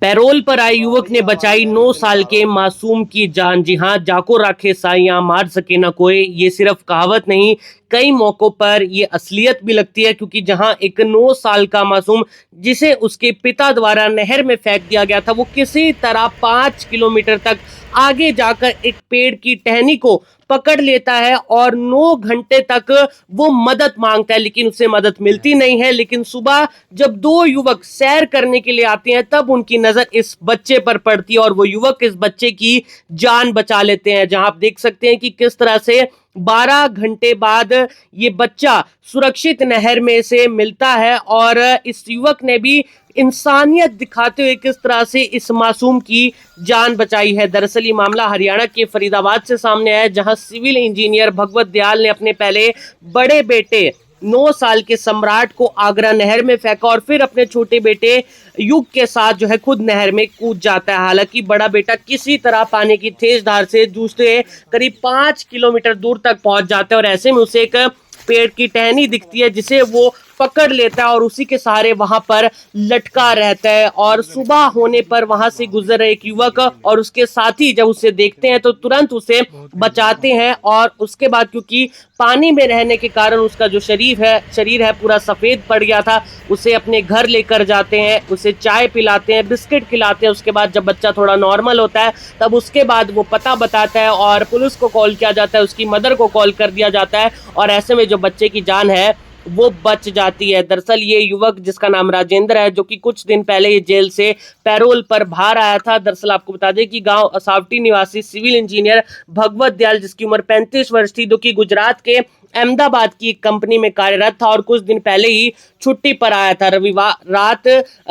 Payroll पर आए युवक ने बचाई 9 साल के मासूम की जान। जी हां, जाको राखे साइयां मार सके ना कोई, ये सिर्फ कहावत नहीं, कई मौकों पर ये असलियत भी लगती है। क्योंकि जहां एक 9 साल का मासूम जिसे उसके पिता द्वारा नहर में फेंक दिया गया था, वो किसी तरह 5 किलोमीटर तक आगे जाकर एक पेड़ की टहनी को पकड़ लेता है और 9 घंटे तक वो मदद मांगता है, लेकिन उसे मदद मिलती नहीं है। लेकिन सुबह जब 2 युवक सैर करने के लिए आते हैं, तब उनकी नजर इस बच्चे पर पड़ती है और वो युवक इस बच्चे की जान बचा लेते हैं। जहां आप देख सकते हैं कि किस तरह से 12 घंटे बाद ये बच्चा सुरक्षित नहर में से मिलता है और इस युवक ने भी इंसानियत दिखाते हुए किस तरह से इस मासूम की जान बचाई है। दरअसल ये मामला हरियाणा के फरीदाबाद से सामने आया है, जहां सिविल इंजीनियर भगवत दयाल ने अपने पहले बड़े बेटे 9 साल के सम्राट को आगरा नहर में फेंका और फिर अपने छोटे बेटे युग के साथ जो है खुद नहर में कूद जाता है। हालांकि बड़ा बेटा किसी तरह पानी की तेज धार से जूझते करीब 5 किलोमीटर दूर तक पहुंच जाता है और ऐसे में उसे एक पेड़ की टहनी दिखती है जिसे वो पकड़ लेता है और उसी के सहारे वहां पर लटका रहता है। और सुबह होने पर वहां से गुजर रहे एक युवक और उसके साथी जब उसे देखते हैं तो तुरंत उसे बचाते हैं और उसके बाद क्योंकि पानी में रहने के कारण उसका जो शरीर है पूरा सफेद पड़ गया था, उसे अपने घर लेकर जाते हैं, उसे चाय पिलाते हैं, बिस्किट खिलाते हैं। उसके बाद जब बच्चा थोड़ा नॉर्मल होता है तब उसके बाद वो पता बताता है और पुलिस को कॉल किया जाता है, उसकी मदर को कॉल कर दिया जाता है और ऐसे में जो बच्चे की जान है वो बच जाती है। दरअसल ये युवक जिसका नाम राजेंद्र है, जो कि कुछ दिन पहले ये जेल से पैरोल पर बाहर आया था। दरअसल आपको बता दें कि गांव असावटी निवासी सिविल इंजीनियर भगवत दयाल, जिसकी उम्र 35 वर्ष थी, जो कि गुजरात के अहमदाबाद की एक कंपनी में कार्यरत था और कुछ दिन पहले ही छुट्टी पर आया था। रविवार रात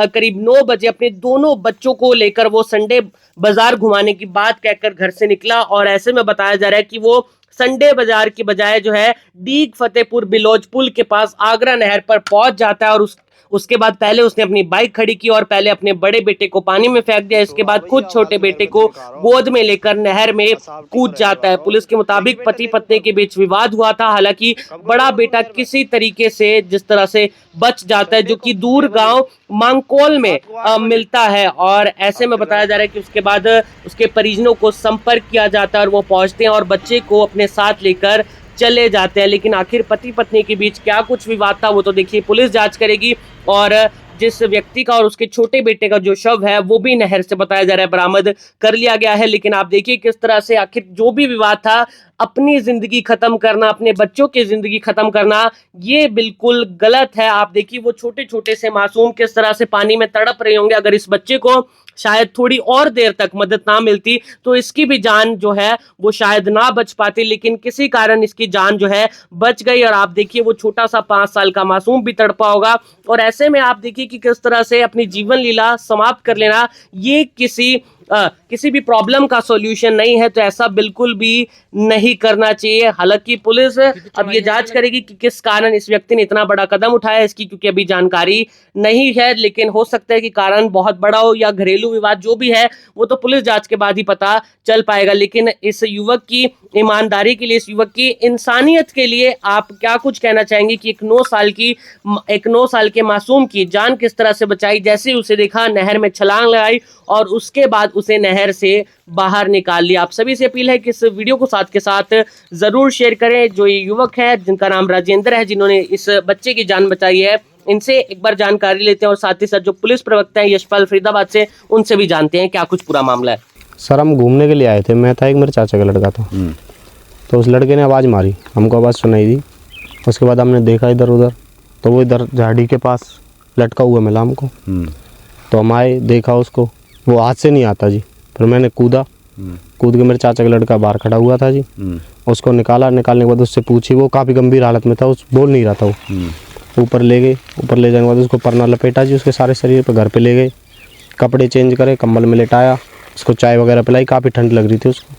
करीब 9 बजे अपने दोनों बच्चों को लेकर वो संडे बाजार घुमाने की बात कहकर घर से निकला और ऐसे में बताया जा रहा है कि वो संडे बाजार की बजाय जो है डीग फतेहपुर बिलोज पुल के पास आगरा नहर पर पहुंच जाता है और उसके बाद पहले उसने अपनी बाइक खड़ी की और पहले अपने बड़े बेटे को पानी में फेंक दिया। इसके बाद खुद छोटे बेटे को गोद में लेकर नहर में कूद जाता है। पुलिस के मुताबिक पति पत्नी के बीच विवाद हुआ था। हालांकि बड़ा बेटा किसी तरीके से जिस तरह से बच जाता है, जो कि दूर गांव मांगकोल में मिलता है और ऐसे में बताया जा रहा है कि उसके बाद उसके परिजनों को संपर्क किया जाता है और वो पहुंचते हैं और बच्चे को अपने साथ लेकर चले जाते हैं। लेकिन आखिर पति पत्नी के बीच क्या कुछ विवाद था वो तो देखिए पुलिस जांच करेगी और जिस व्यक्ति का और उसके छोटे बेटे का जो शव है वो भी नहर से बताया जा रहा है बरामद कर लिया गया है। लेकिन आप देखिए किस तरह से आखिर जो भी विवाद था, अपनी जिंदगी खत्म करना, अपने बच्चों की जिंदगी खत्म करना, ये बिल्कुल गलत है। आप देखिए वो छोटे छोटे से मासूम किस तरह से पानी में तड़प रहे होंगे। अगर इस बच्चे को शायद थोड़ी और देर तक मदद ना मिलती तो इसकी भी जान जो है वो शायद ना बच पाती, लेकिन किसी कारण इसकी जान जो है बच गई। और आप देखिए वो छोटा सा 5 साल का मासूम भी तड़पा होगा और ऐसे में आप देखिए कि किस तरह से अपनी जीवन लीला समाप्त कर लेना ये किसी भी प्रॉब्लम का सॉल्यूशन नहीं है, तो ऐसा बिल्कुल भी नहीं करना चाहिए। हालांकि पुलिस अब ये जांच करेगी कि किस कारण इस व्यक्ति ने इतना बड़ा कदम उठाया इसकी, क्योंकि अभी जानकारी नहीं है, लेकिन हो सकता है कि कारण बहुत बड़ा हो या घरेलू विवाद जो भी है वो तो पुलिस जांच के बाद ही पता चल पाएगा। लेकिन इस युवक की ईमानदारी के लिए, इस युवक की इंसानियत के लिए आप क्या कुछ कहना चाहेंगे कि एक 9 साल के मासूम की जान किस तरह से बचाई? जैसे उसे देखा नहर में छलांग लगाई और उसके बाद उसे नहर से बाहर निकाल लिया। आप सभी से अपील है कि इस वीडियो को साथ के साथ जरूर शेयर करें। जो ये युवक है जिनका नाम राजेंद्र है, जिन्होंने इस बच्चे की जान बचाई है, इनसे एक बार जानकारी लेते हैं और साथ ही साथ जो पुलिस प्रवक्ता है यशपाल फरीदाबाद से, उनसे भी जानते हैं क्या कुछ पूरा मामला है। सर हम घूमने के लिए आए थे, मैं था, एक मेरे चाचा का लड़का था। तो उस लड़के ने आवाज़ मारी, हमको आवाज़ सुनाई दी। उसके बाद हमने देखा इधर उधर, तो वो इधर झाड़ी के पास लटका हुआ मिला हमको। तो हम आए, देखा उसको, वो हाथ से नहीं आता जी। फिर मैंने कूद के मेरे चाचा का लड़का बाहर खड़ा हुआ था जी, उसको निकालने के बाद उससे पूछी, वो काफ़ी गंभीर हालत में था, उस बोल नहीं रहा था वो। ऊपर ले गए, ऊपर ले जाने के बाद उसको परना लपेटा जी उसके सारे शरीर पर, घर पे ले गए, कपड़े चेंज करे, कंबल में लेटाया, उसको चाय वगैरह पिलाई, काफ़ी ठंड लग रही थी उसको,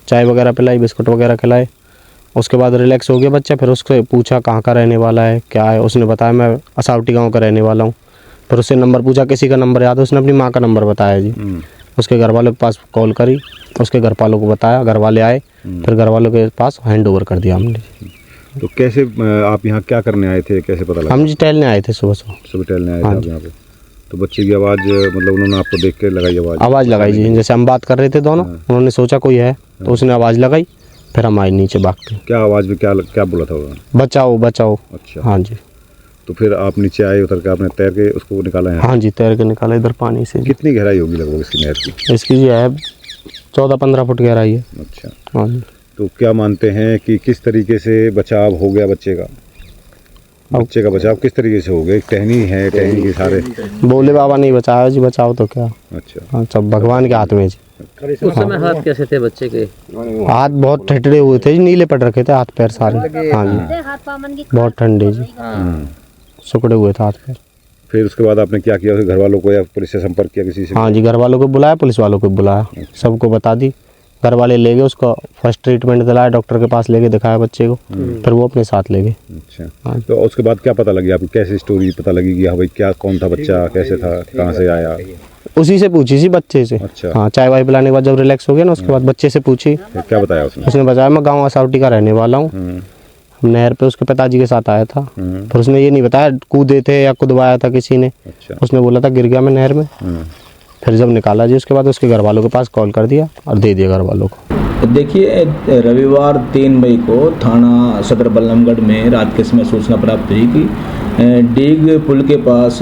चाय वगैरह पिलाई, बिस्कुट वगैरह खिलाए। उसके बाद रिलैक्स हो गया बच्चा। फिर उसको पूछा कहाँ का रहने वाला है, क्या है, उसने बताया मैं असावटी गाँव का रहने वाला हूँ। फिर उससे नंबर पूछा, किसी का नंबर याद है, उसने अपनी माँ का नंबर बताया जी। उसके घर वालों के पास कॉल करी, उसके घर वालों को बताया, घर वाले आए, फिर घर वालों के पास हैंड ओवर कर दिया हमने। तो कैसे आप यहाँ क्या करने आए थे, कैसे पता लगा? हम जी टहलने आए थे, सुबह टहलने आए थे आप यहाँ पे। तो बच्चे की आवाज़ मतलब उन्होंने आपको देख के लगाई आवाज़? आवाज़ लगाई जी, जैसे हम बात कर रहे थे दोनों, उन्होंने सोचा कोई है तो उसने आवाज़ लगाई, फिर हम आए नीचे भाग के। क्या आवाज़ में क्या क्या बोला था उन्होंने? बचाओ बचाओ। अच्छा। हाँ जी। तो फिर आप नीचे आए, उतर के आपने तैर के उसको निकाला है? हाँ जी, तैर के निकाला इधर पानी से। कितनी गहराई होगी लगभग इसकी नहर की? इसकी जी है 14-15 फुट गहराई है। अच्छा। हाँ जी। तो क्या मानते हैं कि किस तरीके से बचाव हो गया बच्चे का? बच्चे का बचाव किस तरीके से हो गया? एक टहनी है, टहनी के सारे बोले बाबा नहीं बचाया जी, बचाओ तो क्या। अच्छा। हाँ, सब भगवान के हाथ में जी। उस समय हाथ कैसे थे बच्चे के? हाथ बहुत ठटड़े हुए थे जी, नीले पड़ रखे थे हाथ पैर सारे। हाँ जी, बहुत ठंडे जी, सुखड़े हुए थे हाथ पैर। फिर उसके बाद आपने क्या किया? घर वालों को या पुलिस से संपर्क किया किसी से? हाँ जी, घर वालों को बुलाया, पुलिस वालों को बुलाया, सबको बता दी। घर वाले ले गए उसको, फर्स्ट ट्रीटमेंट दिलाया, डॉक्टर के पास लेके दिखाया बच्चे को, फिर वो अपने साथ ले गए। अच्छा। हाँ। तो उसके बाद क्या पता लगी आपको? कैसी स्टोरी पता लगी कि हाँ भाई क्या, कौन था बच्चा, कैसे था, कहाँ से आया? उसी से पूछी थी बच्चे से। अच्छा। हाँ, चाय वाय पिलाने के बाद जब रिलैक्स हो गया ना, उसके बाद बच्चे से पूछी। फिर क्या बताया उसने? उसने बताया मैं गाँव आसावटी का रहने वाला हूँ, नहर पे उसके पिताजी के साथ आया था। फिर उसने ये नहीं बताया कूदे थे या कुदवाया था किसी ने। अच्छा। उसने बोला था गिर गया मैं नहर में। फिर जब निकाला जी, उसके बाद उसके घर वालों के पास कॉल कर दिया और दे दिया घर वालों को। देखिए, रविवार 3 मई को थाना सदर बल्लमगढ़ में रात के समय सूचना प्राप्त हुई कि डीग पुल के पास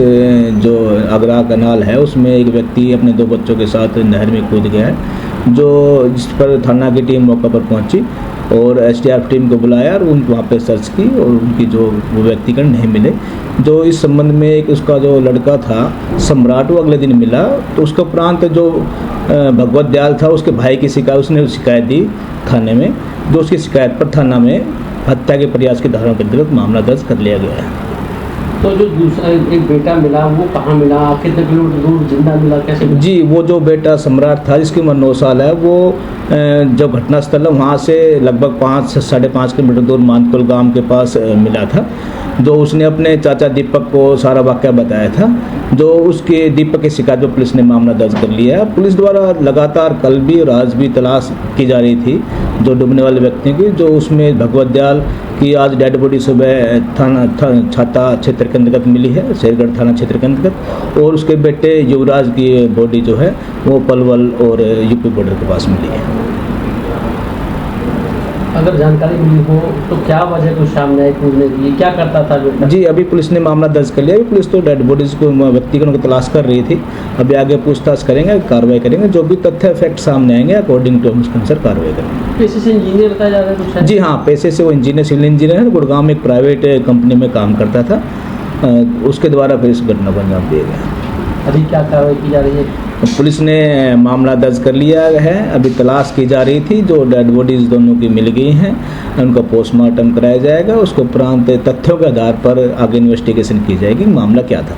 जो अगरा कनाल है उसमें एक व्यक्ति अपने 2 बच्चों के साथ नहर में कूद गया है, जिस पर थाना की टीम मौके पर पहुंची और एसडीआरएफ टीम को बुलाया और वहाँ पे सर्च की और उनकी जो वो व्यक्तिगण नहीं मिले। जो इस संबंध में एक उसका जो लड़का था सम्राट, वो अगले दिन मिला। तो उसके उपरांत जो भगवत दयाल था, उसके भाई की शिकायत, उसने शिकायत दी थाने में। जो उसकी शिकायत पर थाना में हत्या के प्रयास की धाराओं के अंतर्गत मामला दर्ज कर लिया गया है। तो जो दूसरा एक बेटा मिला वो कहाँ मिला, कितने किलोमीटर दूर जिंदा मिला, कैसे मिला? जी, वो जो बेटा सम्राट था जिसकी उम्र 9 साल है, वो जब घटनास्थल है वहाँ से लगभग 5 से 5.5 किलोमीटर दूर मानकुल गांव के पास मिला था। जो उसने अपने चाचा दीपक को सारा वाक़या बताया था। जो उसके दीपक की शिकायत पर पुलिस ने मामला दर्ज कर लिया है। पुलिस द्वारा लगातार कल भी और आज भी तलाश की जा रही थी जो डूबने वाले व्यक्तियों की। जो उसमें भगवत दयाल की आज डेड बॉडी सुबह छाता क्षेत्र के अंतर्गत मिली है, शेरगढ़ थाना क्षेत्र के अंतर्गत, और उसके बेटे युवराज की बॉडी जो है वो पलवल और यूपी बॉर्डर के पास मिली है। अगर जानकारी मिली हो तो क्या वजह को सामने आई कूदने की, क्या करता था बेटा? जी, अभी पुलिस ने मामला दर्ज कर लिया। अभी पुलिस तो डेड बॉडीज को, व्यक्तिगणों को तलाश कर रही थी। अभी आगे पूछताछ करेंगे, कार्रवाई करेंगे। जो भी तथ्य फैक्ट सामने आएंगे अकॉर्डिंग टू उसके अनुसार कार्रवाई करेंगे। पेशे से इंजीनियर बताया जा रहा है कुछ? जी हाँ, पेशे से वो इंजीनियर, सिविल इंजीनियर है। गुड़गांव में एक प्राइवेट कंपनी में काम करता था। उसके द्वारा फिर इस घटना को अंजाम दिया गया। अभी क्या कार्रवाई की जा रही है? पुलिस ने मामला दर्ज कर लिया है। अभी तलाश की जा रही थी। जो डेड बॉडीज दोनों की मिल गई हैं, उनका पोस्टमार्टम कराया जाएगा। उसके उपरांत तथ्यों के आधार पर आगे इन्वेस्टिगेशन की जाएगी, मामला क्या था।